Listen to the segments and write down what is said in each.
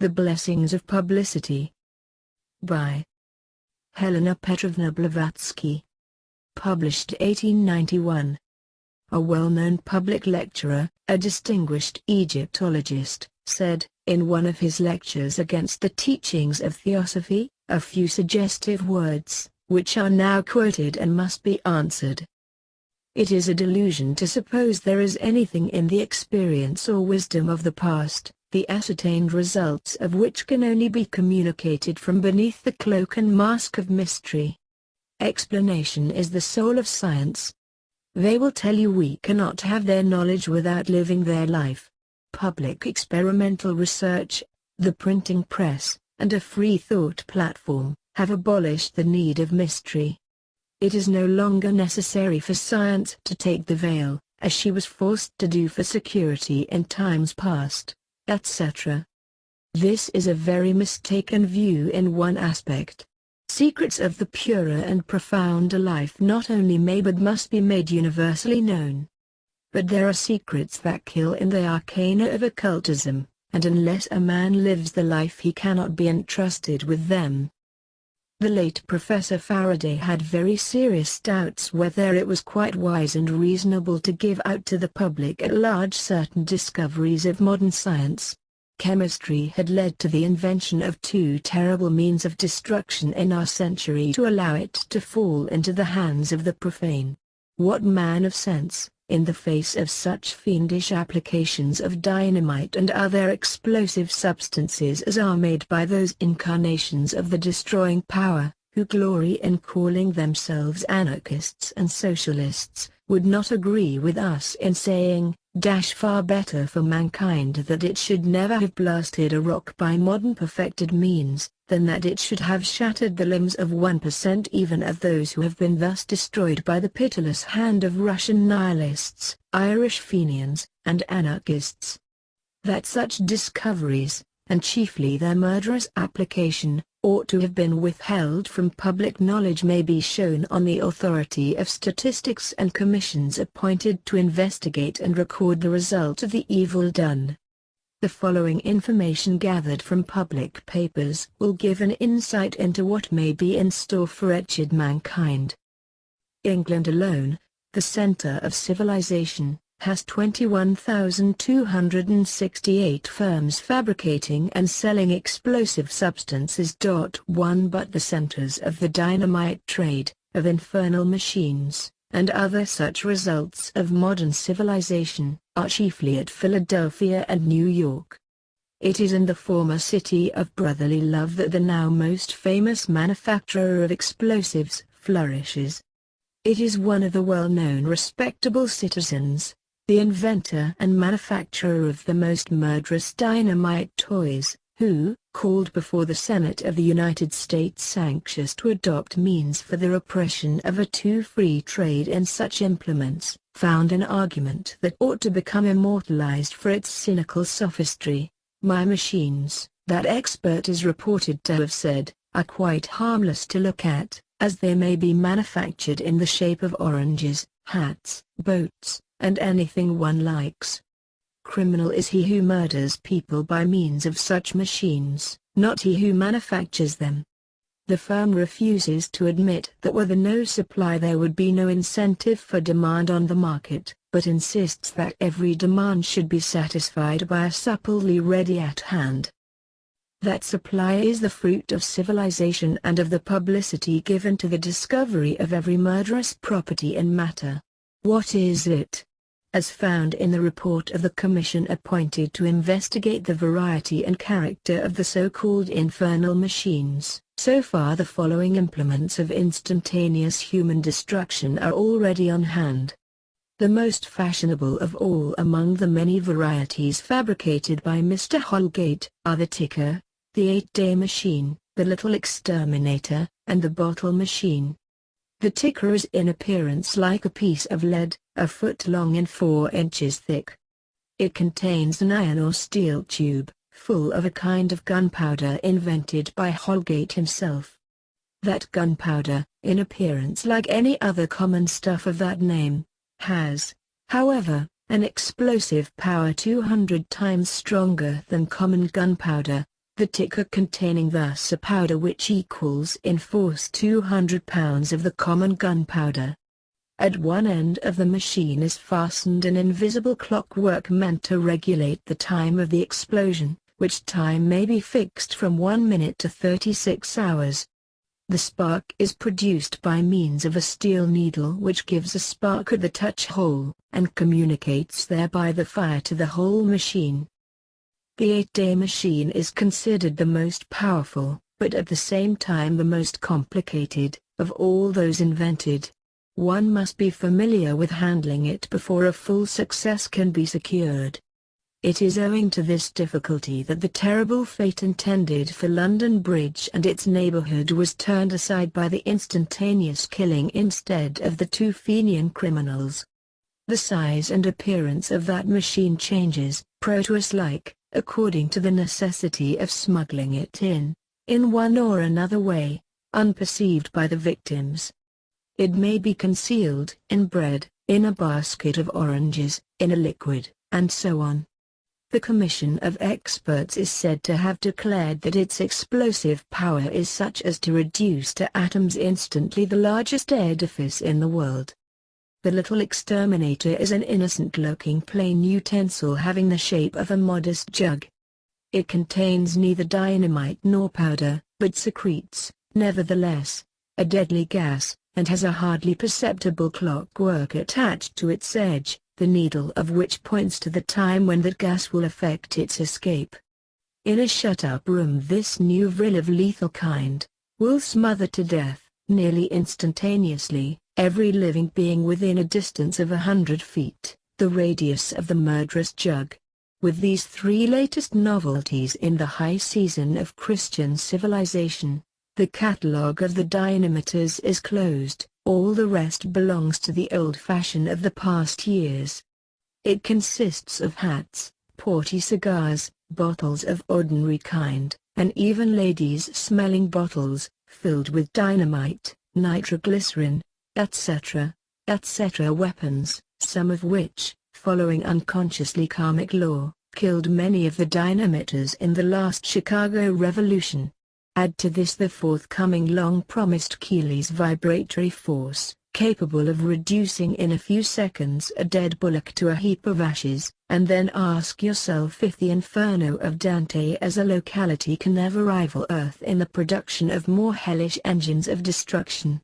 The Blessings of Publicity. By Helena Petrovna Blavatsky. Published 1891. A well-known public lecturer, a distinguished Egyptologist, said, in one of his lectures against the teachings of Theosophy, a few suggestive words, which are now quoted and must be answered. It is a delusion to suppose there is anything in the experience or wisdom of the past, the ascertained results of which can only be communicated from beneath the cloak and mask of mystery. Explanation is the soul of science. They will tell you we cannot have their knowledge without living their life. Public experimental research, the printing press, and a free thought platform, have abolished the need of mystery. It is no longer necessary for science to take the veil, as she was forced to do for security in times past, etc. This is a very mistaken view in one aspect. Secrets of the purer and profounder life not only may but must be made universally known. But there are secrets that kill in the arcana of occultism, and unless a man lives the life he cannot be entrusted with them. The late Professor Faraday had very serious doubts whether it was quite wise and reasonable to give out to the public at large certain discoveries of modern science. Chemistry had led to the invention of two terrible means of destruction in our century to allow it to fall into the hands of the profane. What man of sense, in the face of such fiendish applications of dynamite and other explosive substances as are made by those incarnations of the destroying power, who glory in calling themselves anarchists and socialists, would not agree with us in saying, far better for mankind that it should never have blasted a rock by modern perfected means, than that it should have shattered the limbs of 1% even of those who have been thus destroyed by the pitiless hand of Russian nihilists, Irish Fenians, and anarchists. That such discoveries, and chiefly their murderous application, ought to have been withheld from public knowledge may be shown on the authority of statistics and commissions appointed to investigate and record the result of the evil done. The following information gathered from public papers will give an insight into what may be in store for wretched mankind. England alone, the center of civilization, has 21,268 firms fabricating and selling explosive substances. One but the centers of the dynamite trade, of infernal machines, and other such results of modern civilization, are chiefly at Philadelphia and New York. It is in the former city of brotherly love that the now most famous manufacturer of explosives flourishes. It is one of the well-known respectable citizens, the inventor and manufacturer of the most murderous dynamite toys, who, called before the Senate of the United States anxious to adopt means for the repression of a too free trade in such implements, found an argument that ought to become immortalized for its cynical sophistry. My machines, that expert is reported to have said, are quite harmless to look at, as they may be manufactured in the shape of oranges, hats, boats, and anything one likes. Criminal is he who murders people by means of such machines, not he who manufactures them. The firm refuses to admit that were there no supply there would be no incentive for demand on the market, but insists that every demand should be satisfied by a supply ready at hand. That supply is the fruit of civilization and of the publicity given to the discovery of every murderous property in matter. What is it? As found in the report of the commission appointed to investigate the variety and character of the so-called infernal machines, so far the following implements of instantaneous human destruction are already on hand. The most fashionable of all among the many varieties fabricated by Mr. Holgate are the ticker, the 8-day machine, the little exterminator, and the bottle machine. The ticker is in appearance like a piece of lead, a foot long and 4 inches thick. It contains an iron or steel tube, full of a kind of gunpowder invented by Holgate himself. That gunpowder, in appearance like any other common stuff of that name, has, however, an explosive power 200 times stronger than common gunpowder, the ticker containing thus a powder which equals in force 200 pounds of the common gunpowder. At one end of the machine is fastened an invisible clockwork meant to regulate the time of the explosion, which time may be fixed from 1 minute to 36 hours. The spark is produced by means of a steel needle which gives a spark at the touch hole, and communicates thereby the fire to the whole machine. The 8-day machine is considered the most powerful, but at the same time the most complicated, of all those invented. One must be familiar with handling it before a full success can be secured. It is owing to this difficulty that the terrible fate intended for London Bridge and its neighbourhood was turned aside by the instantaneous killing instead of the two Fenian criminals. The size and appearance of that machine changes, Proteus-like, according to the necessity of smuggling it in one or another way, unperceived by the victims. It may be concealed in bread, in a basket of oranges, in a liquid, and so on. The Commission of Experts is said to have declared that its explosive power is such as to reduce to atoms instantly the largest edifice in the world. The little exterminator is an innocent-looking plain utensil having the shape of a modest jug. It contains neither dynamite nor powder, but secretes, nevertheless, a deadly gas, and has a hardly perceptible clockwork attached to its edge, the needle of which points to the time when that gas will effect its escape. In a shut-up room this new vril of lethal kind will smother to death, nearly instantaneously, every living being within a distance of 100 feet, the radius of the murderous jug. With these three latest novelties in the high season of Christian civilization, the catalogue of the dynamiters is closed. All the rest belongs to the old fashion of the past years. It consists of hats, porty cigars, bottles of ordinary kind, and even ladies' smelling bottles, filled with dynamite, nitroglycerin, etc., etc. weapons, some of which, following unconsciously karmic law, killed many of the dynamiters in the last Chicago Revolution. Add to this the forthcoming long-promised Keely's vibratory force, capable of reducing in a few seconds a dead bullock to a heap of ashes, and then ask yourself if the Inferno of Dante as a locality can ever rival Earth in the production of more hellish engines of destruction.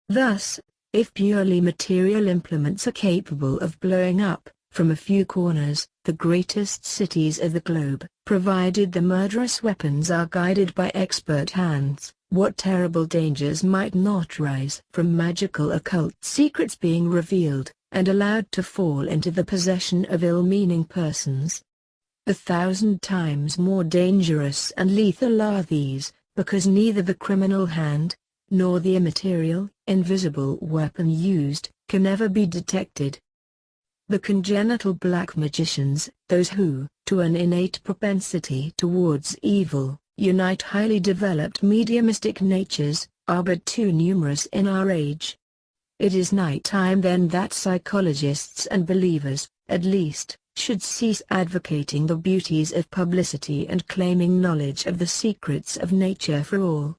Thus, if purely material implements are capable of blowing up, from a few corners, the greatest cities of the globe, provided the murderous weapons are guided by expert hands, what terrible dangers might not rise from magical occult secrets being revealed, and allowed to fall into the possession of ill-meaning persons. 1,000 times more dangerous and lethal are these, because neither the criminal hand, nor the immaterial, invisible weapon used, can ever be detected. The congenital black magicians, those who, to an innate propensity towards evil, unite highly developed mediumistic natures, are but too numerous in our age. It is night time then that psychologists and believers, at least, should cease advocating the beauties of publicity and claiming knowledge of the secrets of nature for all.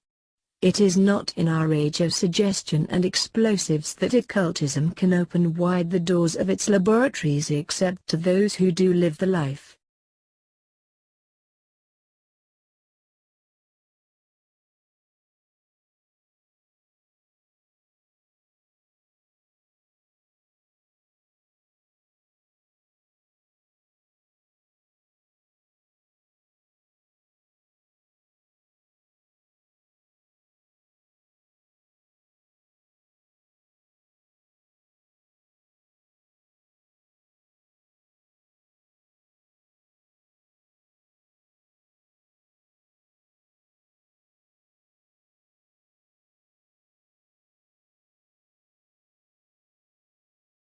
It is not in our age of suggestion and explosives that occultism can open wide the doors of its laboratories except to those who do live the life